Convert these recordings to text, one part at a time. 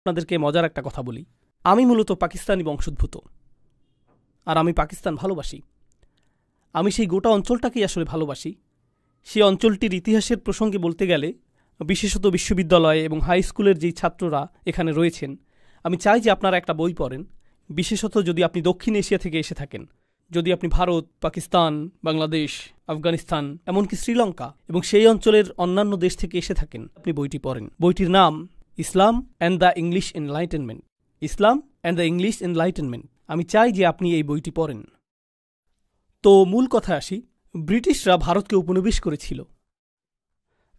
আপনাদেরকে মজার একটা কথা বলি। আমি মূলত পাকিস্তানি বংশোদ্ভূত, আর আমি পাকিস্তান ভালোবাসি। আমি সেই গোটা অঞ্চলটাকেই আসলে ভালোবাসি। সেই অঞ্চলটির ইতিহাসের প্রসঙ্গে বলতে গেলে, বিশেষত বিশ্ববিদ্যালয় এবং হাই স্কুলের যেই ছাত্ররা এখানে রয়েছেন, আমি চাই যে আপনারা একটা বই পড়েন, বিশেষত যদি আপনি দক্ষিণ এশিয়া থেকে এসে থাকেন, যদি আপনি ভারত, পাকিস্তান, বাংলাদেশ, আফগানিস্তান, এমনকি শ্রীলঙ্কা এবং সেই অঞ্চলের অন্যান্য দেশ থেকে এসে থাকেন, আপনি বইটি পড়েন। বইটির নাম Islam and the English enlightenment. Islam and the English enlightenment. আমি চাই যে আপনি এই বইটি পড়েন। তো মূল কথা আসি, ব্রিটিশরা ভারতকে উপনিবেশ করেছিল।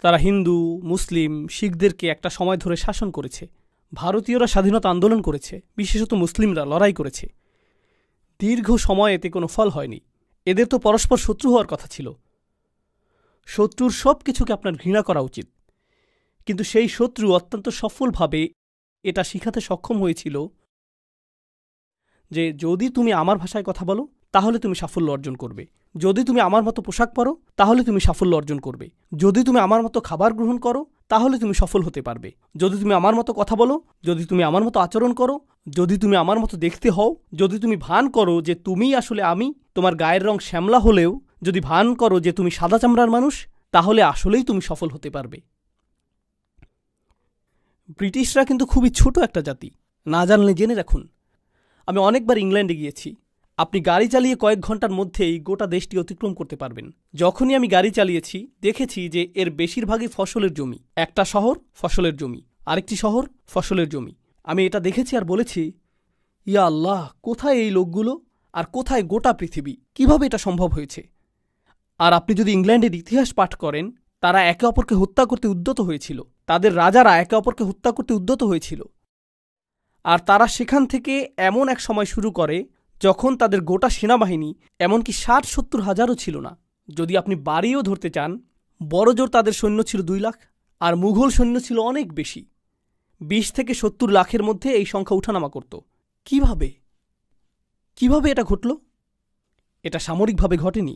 তারা হিন্দু, মুসলিম, শিখদেরকে একটা সময় ধরে শাসন করেছে। ভারতীয়রা স্বাধীনতা আন্দোলন করেছে, বিশেষত মুসলিমরা লড়াই করেছে। দীর্ঘ সময় এতে কোনো ফল হয়নি। এদের তো পরস্পর শত্রু হওয়ার কথা ছিল। শত্রুর সব কিছুকে আপনার ঘৃণা করা উচিত। কিন্তু সেই শত্রু অত্যন্ত সফলভাবে এটা শিখাতে সক্ষম হয়েছিল যে যদি তুমি আমার ভাষায় কথা বলো তাহলে তুমি সাফল্য অর্জন করবে, যদি তুমি আমার মতো পোশাক পরো তাহলে তুমি সাফল্য অর্জন করবে, যদি তুমি আমার মতো খাবার গ্রহণ করো তাহলে তুমি সফল হতে পারবে, যদি তুমি আমার মতো কথা বলো, যদি তুমি আমার মতো আচরণ করো, যদি তুমি আমার মতো দেখতে হও, যদি তুমি ভান করো যে তুমিই আসলে আমি, তোমার গায়ের রং শ্যামলা হলেও যদি ভান করো যে তুমি সাদা চামড়ার মানুষ, তাহলে আসলেই তুমি সফল হতে পারবে। ব্রিটিশরা কিন্তু খুবই ছোট একটা জাতি, না জানলে জেনে রাখুন। আমি অনেকবার ইংল্যান্ডে গিয়েছি। আপনি গাড়ি চালিয়ে কয়েক ঘন্টার মধ্যেই গোটা দেশটি অতিক্রম করতে পারবেন। যখনই আমি গাড়ি চালিয়েছি দেখেছি যে এর বেশিরভাগই ফসলের জমি। একটা শহর ফসলের জমি, আরেকটি শহর ফসলের জমি। আমি এটা দেখেছি আর বলেছি, ইয়া আল্লাহ, কোথায় এই লোকগুলো আর কোথায় গোটা পৃথিবী, কিভাবে এটা সম্ভব হয়েছে? আর আপনি যদি ইংল্যান্ডের ইতিহাস পাঠ করেন, তারা একে অপরকে হত্যা করতে উদ্যত হয়েছিল। তাদের রাজারা একে অপরকে হত্যা করতে উদ্যত হয়েছিল। আর তারা সেখান থেকে এমন এক সময় শুরু করে যখন তাদের গোটা সেনাবাহিনী এমনকি ৬০-৭০ হাজারও ছিল না। যদি আপনি বাড়িও ধরতে চান, বড়জোর তাদের সৈন্য ছিল ২ লাখ, আর মুঘল সৈন্য ছিল অনেক বেশি। ২০ থেকে ৭০ লাখের মধ্যে এই সংখ্যা উঠানামা করত। কিভাবে এটা ঘটল? এটা সামরিকভাবে ঘটেনি,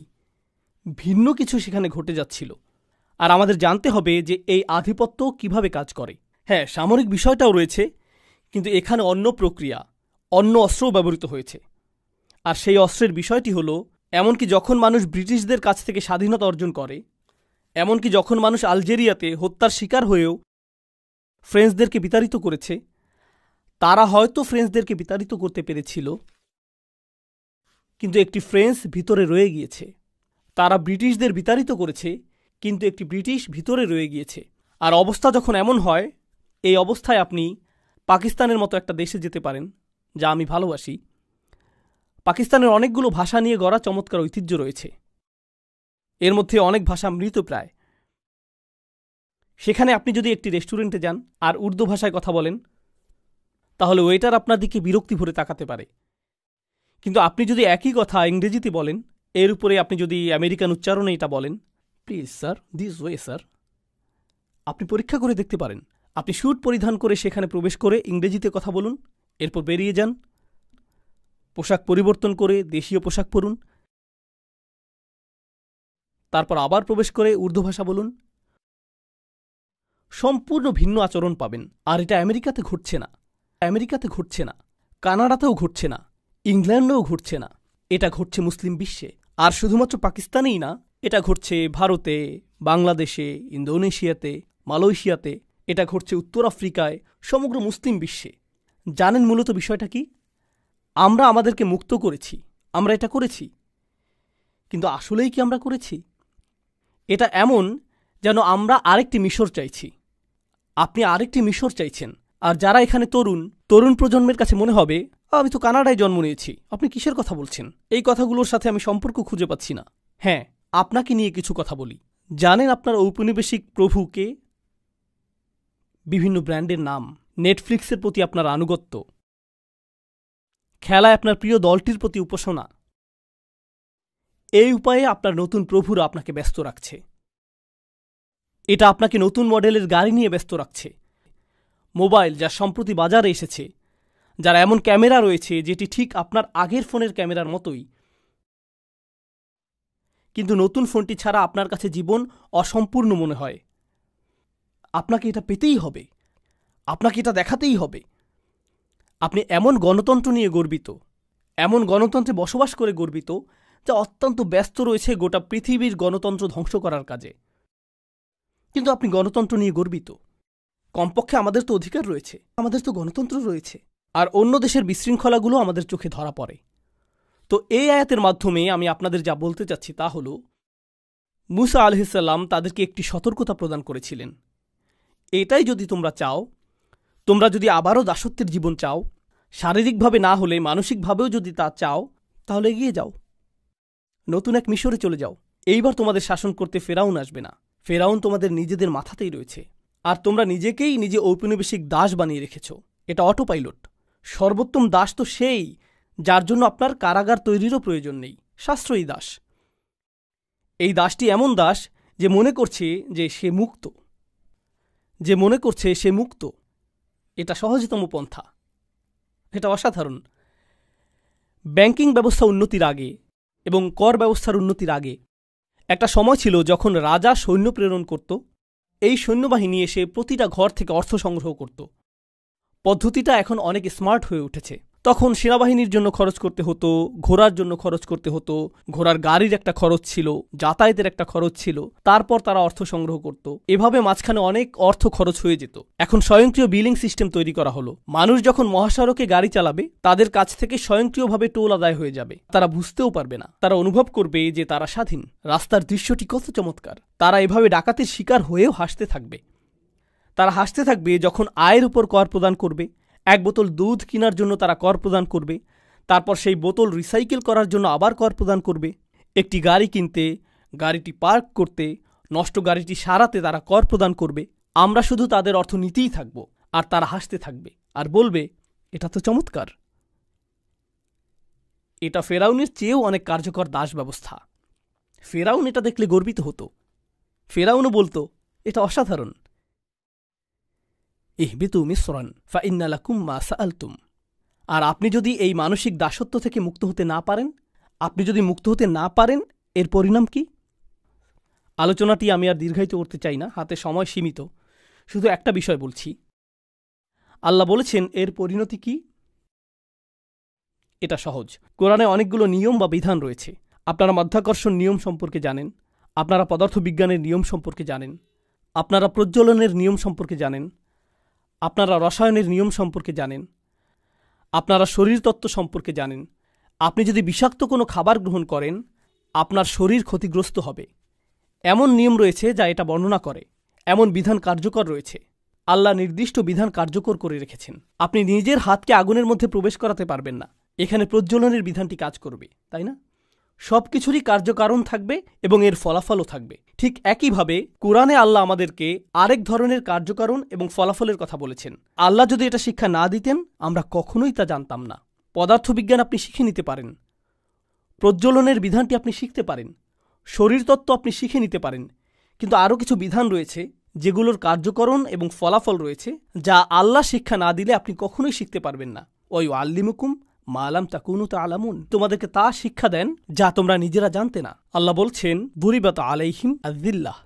ভিন্ন কিছু সেখানে ঘটে যাচ্ছিল। আর আমাদের জানতে হবে যে এই আধিপত্য কিভাবে কাজ করে। হ্যাঁ, সামরিক বিষয়টাও রয়েছে, কিন্তু এখানে অন্য প্রক্রিয়া, অন্য অস্ত্রও ব্যবহৃত হয়েছে। আর সেই অস্ত্রের বিষয়টি হলো, এমনকি যখন মানুষ ব্রিটিশদের কাছ থেকে স্বাধীনতা অর্জন করে, এমনকি যখন মানুষ আলজেরিয়াতে হত্যার শিকার হয়েও ফ্রেঞ্চদেরকে বিতাড়িত করেছে, তারা হয়তো ফ্রেঞ্চদেরকে বিতাড়িত করতে পেরেছিল, কিন্তু একটি ফ্রেঞ্চ ভিতরে রয়ে গিয়েছে। তারা ব্রিটিশদের বিতাড়িত করেছে, কিন্তু একটি ব্রিটিশ ভিতরে রয়ে গিয়েছে। আর অবস্থা যখন এমন হয়, এই অবস্থায় আপনি পাকিস্তানের মতো একটা দেশে যেতে পারেন, যা আমি ভালোবাসি। পাকিস্তানের অনেকগুলো ভাষা নিয়ে গড়া চমৎকার ঐতিহ্য রয়েছে। এর মধ্যে অনেক ভাষা মৃতপ্রায়। সেখানে আপনি যদি একটি রেস্টুরেন্টে যান আর উর্দু ভাষায় কথা বলেন, তাহলে ওয়েটার আপনার দিকে বিরক্তি ভরে তাকাতে পারে। কিন্তু আপনি যদি একই কথা ইংরেজিতে বলেন, এর উপরে আপনি যদি আমেরিকান উচ্চারণে এটা বলেন, please sir, this way sir, আপনি পরীক্ষা করে দেখতে পারেন। আপনি স্যুট পরিধান করে সেখানে প্রবেশ করে ইংরেজিতে কথা বলুন, এরপর বেরিয়ে যান, পোশাক পরিবর্তন করে দেশীয় পোশাক পরুন, তারপর আবার প্রবেশ করে উর্দু ভাষা বলুন। সম্পূর্ণ ভিন্ন আচরণ পাবেন। আর এটা আমেরিকাতে ঘটছে না, কানাডাতেও ঘটছে না, ইংল্যান্ডেও ঘটছে না। এটা ঘটছে মুসলিম বিশ্বে। আর শুধুমাত্র পাকিস্তানেই না, এটা ঘটছে ভারতে, বাংলাদেশে, ইন্দোনেশিয়াতে, মালয়েশিয়াতে, এটা ঘটছে উত্তর আফ্রিকায়, সমগ্র মুসলিম বিশ্বে। জানেন মূলত বিষয়টা কি? আমরা আমাদেরকে মুক্ত করেছি, আমরা এটা করেছি, কিন্তু আসলেই কি আমরা করেছি? এটা এমন যেন আমরা আরেকটি মিশর চাইছি। আপনি আরেকটি মিশর চাইছেন। আর যারা এখানে তরুণ প্রজন্মের কাছে মনে হবে, আমি তো কানাডায় জন্ম নিয়েছি, আপনি কিসের কথা বলছেন? এই কথাগুলোর সাথে আমি সম্পর্ক খুঁজে পাচ্ছি না। হ্যাঁ, আপনাকে নিয়ে কিছু কথা বলি। জানেন আপনার ঔপনিবেশিক প্রভুকে? বিভিন্ন ব্র্যান্ডের নাম, নেটফ্লিক্সের প্রতি আপনার আনুগত্য, খেলায় আপনার প্রিয় দলটির প্রতি উপাসনা। এই উপায়ে আপনার নতুন প্রভুরা আপনাকে ব্যস্ত রাখছে। এটা আপনাকে নতুন মডেলের গাড়ি নিয়ে ব্যস্ত রাখছে। মোবাইল যা সম্প্রতি বাজারে এসেছে, যার এমন ক্যামেরা রয়েছে যেটি ঠিক আপনার আগের ফোনের ক্যামেরার মতোই, কিন্তু নতুন ফোনটি ছাড়া আপনার কাছে জীবন অসম্পূর্ণ মনে হয়। আপনাকে এটা পেতেই হবে, আপনাকে এটা দেখাতেই হবে। আপনি এমন গণতন্ত্র নিয়ে গর্বিত, এমন গণতন্ত্রে বসবাস করে গর্বিত, যা অত্যন্ত ব্যস্ত রয়েছে গোটা পৃথিবীর গণতন্ত্র ধ্বংস করার কাজে। কিন্তু আপনি গণতন্ত্র নিয়ে গর্বিত। কমপক্ষে আমাদের তো অধিকার রয়েছে, আমাদের তো গণতন্ত্র রয়েছে। আর অন্য দেশের বিশৃঙ্খলাগুলো আমাদের চোখে ধরা পড়ে। তো এই আয়াতের মাধ্যমে আমি আপনাদের যা বলতে চাচ্ছি তা হল, মুসা আলাইহিসসালাম তাদেরকে একটি সতর্কতা প্রদান করেছিলেন। এটাই যদি তোমরা চাও, তোমরা যদি আবারও দাসত্বের জীবন চাও, শারীরিকভাবে না হলে মানসিকভাবেও যদি তা চাও, তাহলে এগিয়ে যাও, নতুন এক মিশরে চলে যাও। এইবার তোমাদের শাসন করতে ফেরাউন আসবে না। ফেরাউন তোমাদের নিজেদের মাথাতেই রয়েছে, আর তোমরা নিজেকেই নিজে ঔপনিবেশিক দাস বানিয়ে রেখেছ। এটা অটো পাইলট। সর্বোত্তম দাস তো সেই যার জন্য আপনার কারাগার তৈরিরও প্রয়োজন নেই, সাশ্রয়ী দাস। এই দাসটি এমন দাস যে মনে করছে যে সে মুক্ত, এটা সহজতম পন্থা। এটা অসাধারণ। ব্যাংকিং ব্যবস্থা উন্নতির আগে এবং কর ব্যবস্থার উন্নতির আগে একটা সময় ছিল যখন রাজা সৈন্য প্রেরণ করত। এই সৈন্যবাহিনী এসে প্রতিটা ঘর থেকে অর্থ সংগ্রহ করত। পদ্ধতিটা এখন অনেক স্মার্ট হয়ে উঠেছে। তখন সেনাবাহিনীর জন্য খরচ করতে হতো, ঘোড়ার জন্য খরচ করতে হতো, ঘোড়ার গাড়ির একটা খরচ ছিল, যাতায়াতের একটা খরচ ছিল, তারপর তারা অর্থ সংগ্রহ করত। এভাবে মাঝখানে অনেক অর্থ খরচ হয়ে যেত। এখন স্বয়ংক্রিয় বিলিং সিস্টেম তৈরি করা হলো। মানুষ যখন মহাসড়কে গাড়ি চালাবে, তাদের কাছ থেকে স্বয়ংক্রিয়ভাবে টোল আদায় হয়ে যাবে। তারা বুঝতেও পারবে না, তারা অনুভব করবে যে তারা স্বাধীন। রাস্তার দৃশ্যটি কত চমৎকার। তারা এভাবে ডাকাতির শিকার হয়েও হাসতে থাকবে। তারা হাসতে থাকবে যখন আয়ের উপর কর প্রদান করবে। এক বোতল দুধ কেনার জন্য তারা কর প্রদান করবে, তারপর সেই বোতল রিসাইকেল করার জন্য আবার কর প্রদান করবে। একটি গাড়ি কিনতে, গাড়িটি পার্ক করতে, নষ্ট গাড়িটি সারাতে তারা কর প্রদান করবে। আমরা শুধু তাদের অর্থ নিতেই থাকব, আর তারা হাসতে থাকবে আর বলবে, এটা তো চমৎকার। এটা ফেরাউনের চেয়েও অনেক কার্যকর দাস ব্যবস্থা। ফেরাউন এটা দেখলে গর্বিত হতো। ফেরাউনও বলতো, এটা অসাধারণ। ইহবিতু মিসরান ফাইন্না লাকুম মা সাআলতুম। আর আপনি যদি এই মানসিক দাসত্ব থেকে মুক্ত হতে না পারেন, এর পরিণাম কি? আলোচনাটি আমি আর দীর্ঘায়িত করতে চাই না, হাতে সময় সীমিত। শুধু একটা বিষয় বলছি। আল্লাহ বলেছেন এর পরিণতি কি? এটা সহজ। কোরআনে অনেকগুলো নিয়ম বা বিধান রয়েছে। আপনারা মাধ্যাকর্ষণ নিয়ম সম্পর্কে জানেন, আপনারা পদার্থবিজ্ঞানের নিয়ম সম্পর্কে জানেন, আপনারা প্রজ্বলনের নিয়ম সম্পর্কে জানেন, আপনারা রসায়নের নিয়ম সম্পর্কে জানেন, আপনারা শরীরতত্ত্ব সম্পর্কে জানেন। আপনি যদি বিষাক্ত কোনো খাবার গ্রহণ করেন, আপনার শরীর ক্ষতিগ্রস্ত হবে। এমন নিয়ম রয়েছে যা এটা বর্ণনা করে। এমন বিধান কার্যকর রয়েছে। আল্লাহ নির্দিষ্ট বিধান কার্যকর করে রেখেছেন। আপনি নিজের হাতকে আগুনের মধ্যে প্রবেশ করাতে পারবেন না। এখানে প্রজ্বলনের বিধানটি কাজ করবে, তাই না? সব কিছুরই কার্যকারণ থাকবে এবং এর ফলাফলও থাকবে। ঠিক একইভাবে কোরআনে আল্লাহ আমাদেরকে আরেক ধরনের কার্যকারণ এবং ফলাফলের কথা বলেছেন। আল্লাহ যদি এটা শিক্ষা না দিতেন, আমরা কখনোই তা জানতাম না। পদার্থবিজ্ঞান আপনি শিখে নিতে পারেন, প্রজ্বলনের বিধানটি আপনি শিখতে পারেন, শরীরতত্ত্ব আপনি শিখে নিতে পারেন, কিন্তু আরও কিছু বিধান রয়েছে যেগুলোর কার্যকরণ এবং ফলাফল রয়েছে, যা আল্লাহ শিক্ষা না দিলে আপনি কখনোই শিখতে পারবেন না। ওয়ায়ুআল্লিমুকুম মা লাম তাকুনু তা'লামুন। তোমাদেরকে তা শিক্ষা দেন যা তোমরা নিজেরা জানতে না। আল্লাহ বলছেন, দুরিবাত আলাইহিম আযিল্লাহ।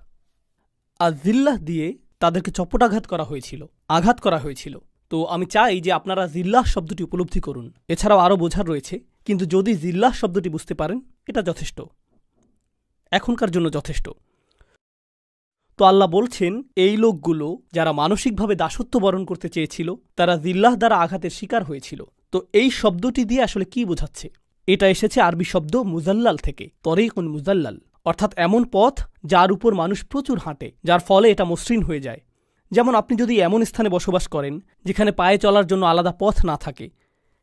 আযিল্লাহ দিয়ে তাদেরকে চপটাঘাত করা হয়েছিল, আঘাত করা হয়েছিল। তো আমি চাই যে আপনারা জিল্লাহ শব্দটি উপলব্ধি করুন। এছাড়াও আরও বোঝার রয়েছে, কিন্তু যদি জিল্লাহ শব্দটি বুঝতে পারেন, এটা যথেষ্ট, এখনকার জন্য যথেষ্ট। তো আল্লাহ বলছেন, এই লোকগুলো যারা মানসিকভাবে দাসত্ব বরণ করতে চেয়েছিল, তারা জিল্লাহ দ্বারা আঘাতের শিকার হয়েছিল। তো এই শব্দটি দিয়ে আসলে কি বোঝাচ্ছে? এটা এসেছে আরবি শব্দ মুজাল্লাল থেকে, তরিকুন মুজাল্লাল, অর্থাৎ এমন পথ যার উপর মানুষ প্রচুর হাঁটে, যার ফলে এটা মসৃণ হয়ে যায়। যেমন আপনি যদি এমন স্থানে বসবাস করেন যেখানে পায়ে চলার জন্য আলাদা পথ না থাকে,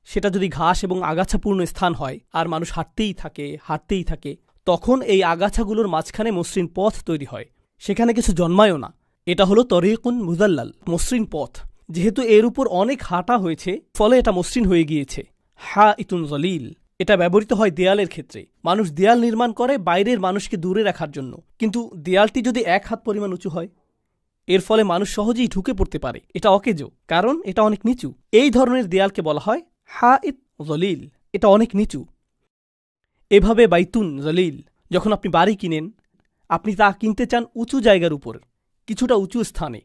সেটা যদি ঘাস এবং আগাছাপূর্ণ স্থান হয় আর মানুষ হাঁটতেই থাকে, তখন এই আগাছাগুলোর মাঝখানে মসৃণ পথ তৈরি হয়, সেখানে কিছু জন্মায়ও না। এটা হলো তরিকুন মুজাল্লাল, মসৃণ পথ। যেহেতু এর উপর অনেক হাঁটা হয়েছে, ফলে এটা মসৃণ হয়ে গিয়েছে। হাইতুন জলিল, এটা ব্যবহৃত হয় দেয়ালের ক্ষেত্রে। মানুষ দেয়াল নির্মাণ করে বাইরের মানুষকে দূরে রাখার জন্য, কিন্তু দেয়ালটি যদি 1 হাত পরিমাণ উঁচু হয়, এর ফলে মানুষ সহজেই ঢুকে পড়তে পারে। এটা অকেজো, কারণ এটা অনেক নিচু। এই ধরনের দেয়ালকে বলা হয় হাইত জলিল, এটা অনেক নিচু। এভাবে বাইতুন জলিল, যখন আপনি বাড়ি কিনেন, আপনি তা কিনতে চান উঁচু জায়গার উপর, কিছুটা উঁচু স্থানে,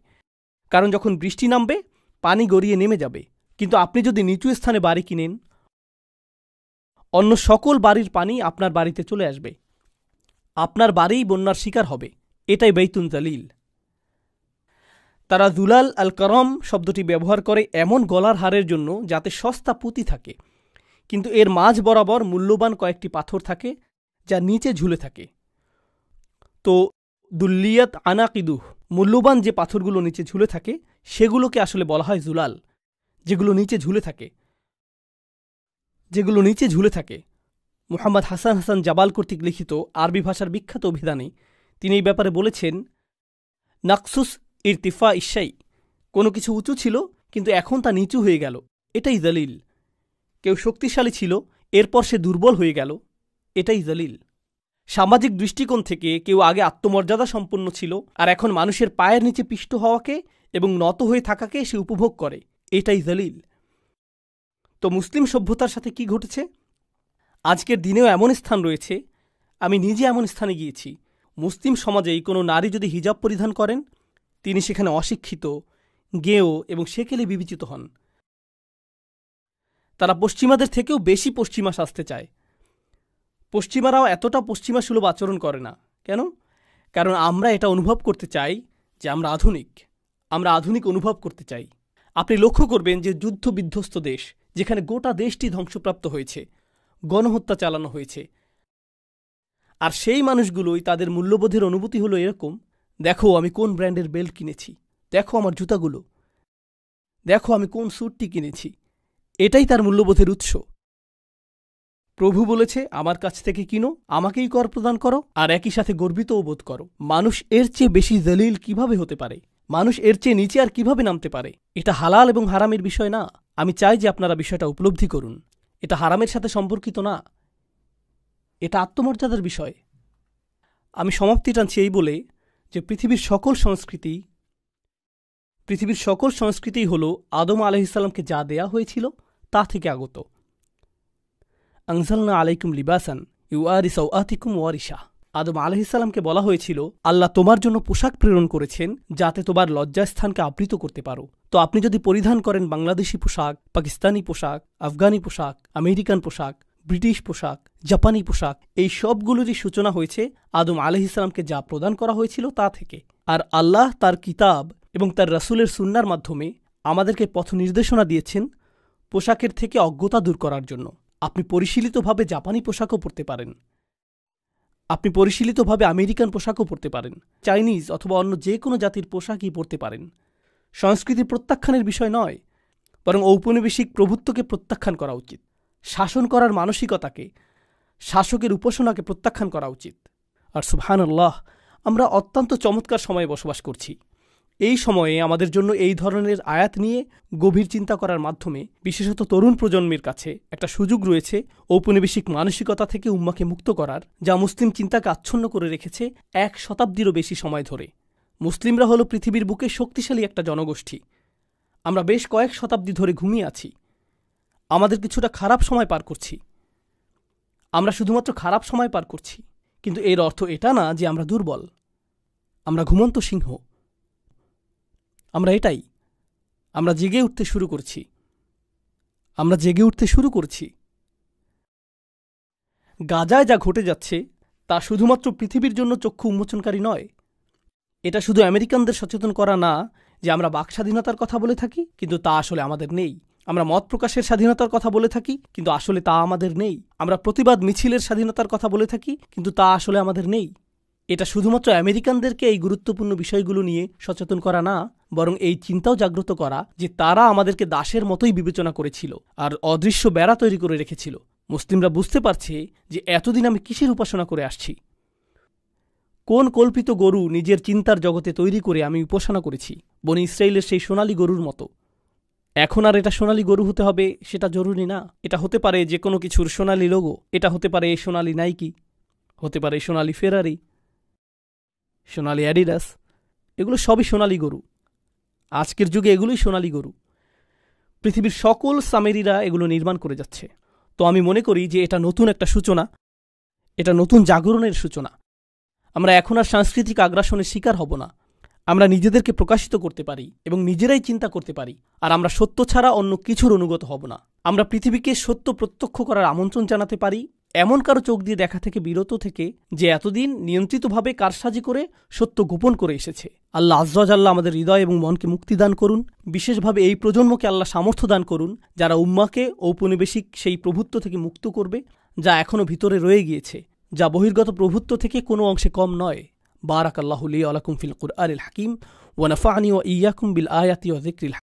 কারণ যখন বৃষ্টি নামবে পানি গড়িয়ে নেমে যাবে, কিন্তু আপনি যদি নিচু স্থানে বাড়ি কিনেন, অন্য সকল বাড়ির পানি আপনার বাড়িতে চলে আসবে, আপনার বাড়িই বন্যার শিকার হবে। এটাই বাইতুন জালিল। তারা জুলাল আল করম শব্দটি ব্যবহার করে এমন গলার হারের জন্য যাতে সস্তা পুঁতি থাকে, কিন্তু এর মাঝ বরাবর মূল্যবান কয়েকটি পাথর থাকে যা নিচে ঝুলে থাকে। তো দুল্লিয়াত আনাকিদুহ, মূল্যবান যে পাথরগুলো নিচে ঝুলে থাকে সেগুলোকে আসলে বলা হয় জুলাল, যেগুলো নিচে ঝুলে থাকে। মুহাম্মদ হাসান জাবাল কর্তৃক লিখিত আরবি ভাষার বিখ্যাত অভিধানে তিনি এই ব্যাপারে বলেছেন, নাকসুস ইরতিফা ইশাই, কোনো কিছু উঁচু ছিল কিন্তু এখন তা নিচু হয়ে গেল, এটাই জালিল। কেউ শক্তিশালী ছিল, এরপর সে দুর্বল হয়ে গেল, এটাই জালিল। সামাজিক দৃষ্টিকোণ থেকে কেউ আগে আত্মমর্যাদা সম্পন্ন ছিল, আর এখন মানুষের পায়ের নিচে পিষ্ট হওয়াকে এবং নত হয়ে থাকাকে সে উপভোগ করে, এটাই জালিল। তো মুসলিম সভ্যতার সাথে কি ঘটেছে? আজকের দিনেও এমন স্থান রয়েছে, আমি নিজে এমন স্থানে গিয়েছি, মুসলিম সমাজেই কোনো নারী যদি হিজাব পরিধান করেন, তিনি সেখানে অশিক্ষিত, গেঁয়ো এবং সেকেলে বিবেচিত হন। তারা পশ্চিমাদের থেকেও বেশি পশ্চিমা সাজতে চায়। পশ্চিমারাও এতটা পশ্চিমা সুলভ আচরণ করে না। কেন? কারণ আমরা এটা অনুভব করতে চাই যে আমরা আধুনিক অনুভব করতে চাই। আপনি লক্ষ্য করবেন যে যুদ্ধ বিধ্বস্ত দেশ, যেখানে গোটা দেশটি ধ্বংসপ্রাপ্ত হয়েছে, গণহত্যা চালানো হয়েছে, আর সেই মানুষগুলোই তাদের মূল্যবোধের অনুভূতি হলো এরকম, দেখো আমি কোন ব্র্যান্ডের বেল্ট কিনেছি, দেখো আমার জুতাগুলো, দেখো আমি কোন স্যুটটি কিনেছি, এটাই তার মূল্যবোধের উৎস। প্রভু বলেছে, আমার কাছ থেকে কিনো, আমাকেই কর প্রদান করো, আর একই সাথে গর্বিতও বোধ করো। মানুষ এর চেয়ে বেশি জলিল কিভাবে হতে পারে? মানুষ এর চেয়ে নিচে আর কিভাবে নামতে পারে? এটা হালাল এবং হারামের বিষয় না। আমি চাই যে আপনারা বিষয়টা উপলব্ধি করুন। এটা হারামের সাথে সম্পর্কিত না, এটা আত্মমর্যাদার বিষয়। আমি সমাপ্তি টানছি এই বলে যে পৃথিবীর সকল সংস্কৃতিই হল আদম আলাইহিসসালামকে যা দেয়া হয়েছিল তা থেকে আগত। আনজালনা আলাইকুম লিবাসান ইউআরি সাওআতিকুম ওয়ারিশা। আদম আলাইহিসসালামকে বলা হয়েছিল, আল্লাহ তোমার জন্য পোশাক প্রেরণ করেছেন যাতে তোমার লজ্জাস্থানকে আবৃত করতে পারো। তো আপনি যদি পরিধান করেন বাংলাদেশি পোশাক, পাকিস্তানি পোশাক, আফগানি পোশাক, আমেরিকান পোশাক, ব্রিটিশ পোশাক, জাপানি পোশাক, এই সবগুলোরই সূচনা হয়েছে আদম আলাইহিসসালামকে যা প্রদান করা হয়েছিল তা থেকে। আর আল্লাহ তার কিতাব এবং তার রাসূলের সুন্নাহর মাধ্যমে আমাদেরকে পথ নির্দেশনা দিয়েছেন পোশাকের থেকে অজ্ঞতা দূর করার জন্য। আপনি পরিশীলিতভাবে জাপানি পোশাকও পরতে পারেন, আপনি পরিশীলিতভাবে আমেরিকান পোশাকও পরতে পারেন, চাইনিজ অথবা অন্য যে কোনো জাতির পোশাকই পরতে পারেন। সংস্কৃতি প্রত্যাখ্যানের বিষয় নয়, বরং ঔপনিবেশিক প্রভুত্বকে প্রত্যাখ্যান করা উচিত। শাসন করার মানসিকতাকে, শাসকের উপাসনাকে প্রত্যাখ্যান করা উচিত। আর সুবহানাল্লাহ, আমরা অত্যন্ত চমৎকার সময়ে বসবাস করছি। এই সময়ে আমাদের জন্য এই ধরনের আয়াত নিয়ে গভীর চিন্তা করার মাধ্যমে বিশেষত তরুণ প্রজন্মের কাছে একটা সুযোগ রয়েছে ঔপনিবেশিক মানসিকতা থেকে উম্মাকে মুক্ত করার, যা মুসলিম চিন্তাকে আচ্ছন্ন করে রেখেছে 1 শতাব্দীরও বেশি সময় ধরে। মুসলিমরা হলো পৃথিবীর বুকে শক্তিশালী একটা জনগোষ্ঠী। আমরা বেশ কয়েক শতাব্দী ধরে ঘুমিয়ে আছি। আমাদের কিছুটা খারাপ সময় পার করছি। আমরা শুধুমাত্র খারাপ সময় পার করছি, কিন্তু এর অর্থ এটা না যে আমরা দুর্বল। আমরা ঘুমন্ত সিংহ। আমরা জেগে উঠতে শুরু করছি। গাজায় যা ঘটে যাচ্ছে তা শুধুমাত্র পৃথিবীর জন্য চক্ষু উন্মোচনকারী নয়। এটা শুধু আমেরিকানদের সচেতন করা না যে আমরা বাক স্বাধীনতার কথা বলে থাকি, কিন্তু তা আসলে আমাদের নেই। আমরা মত প্রকাশের স্বাধীনতার কথা বলে থাকি, কিন্তু আসলে তা আমাদের নেই। আমরা প্রতিবাদ মিছিলের স্বাধীনতার কথা বলে থাকি, কিন্তু তা আসলে আমাদের নেই। এটা শুধুমাত্র আমেরিকানদেরকে এই গুরুত্বপূর্ণ বিষয়গুলো নিয়ে সচেতন করা না, বরং এই চিন্তাও জাগ্রত করা যে তারা আমাদেরকে দাসের মতোই বিবেচনা করেছিল আর অদৃশ্য বেড়া তৈরি করে রেখেছিল। মুসলিমরা বুঝতে পারছে যে এতদিন আমি কিসের উপাসনা করে আসছি, কোন কল্পিত গরু নিজের চিন্তার জগতে তৈরি করে আমি উপাসনা করেছি, বনি ইসরাইলের সেই সোনালী গরুর মতো। এখন আর এটা সোনালী গরু হতে হবে সেটা জরুরি না। এটা হতে পারে যে কোনো কিছুর সোনালী লোগো, এটা হতে পারে এই সোনালী নাইকি, হতে পারে সোনালী ফেরারি, সোনালী অ্যাডিডাস, এগুলো সবই সোনালী গরু। আজকের যুগে এগুলোই সোনালী গরু। পৃথিবীর সকল সামেরিরা এগুলো নির্মাণ করে যাচ্ছে। তো আমি মনে করি যে এটা নতুন একটা সূচনা, এটা নতুন জাগরণের সূচনা। আমরা এখন আর সাংস্কৃতিক আগ্রাসনের শিকার হব না। আমরা নিজেদেরকে প্রকাশিত করতে পারি এবং নিজেরাই চিন্তা করতে পারি, আর আমরা সত্য ছাড়া অন্য কিছুর অনুগত হব না। আমরা পৃথিবীকে সত্য প্রত্যক্ষ করার আমন্ত্রণ জানাতে পারি, এমন কারো চোখ দিয়ে দেখা থেকে বিরত থেকে যে এতদিন নিয়ন্ত্রিতভাবে কারসাজি করে সত্য গোপন করে এসেছে। আল্লাহ আজ্জা ওয়া জাল্লা আমাদের হৃদয় এবং মনকে মুক্তি দান করুন। বিশেষভাবে এই প্রজন্মকে আল্লাহ সামর্থ্য দান করুন যারা উম্মাকে ঔপনিবেশিক সেই প্রভুত্ব থেকে মুক্ত করবে যা এখনও ভিতরে রয়ে গিয়েছে, যা বহির্গত প্রভুত্ব থেকে কোনো অংশে কম নয়। বারাকাল্লাহু লি ওয়া লাকুম ফিল কুরআনিল হাকিম ওয়া নাফা'নি ওয়া ইয়্যাকুম বিল আয়াতি ওয়া যিকরিল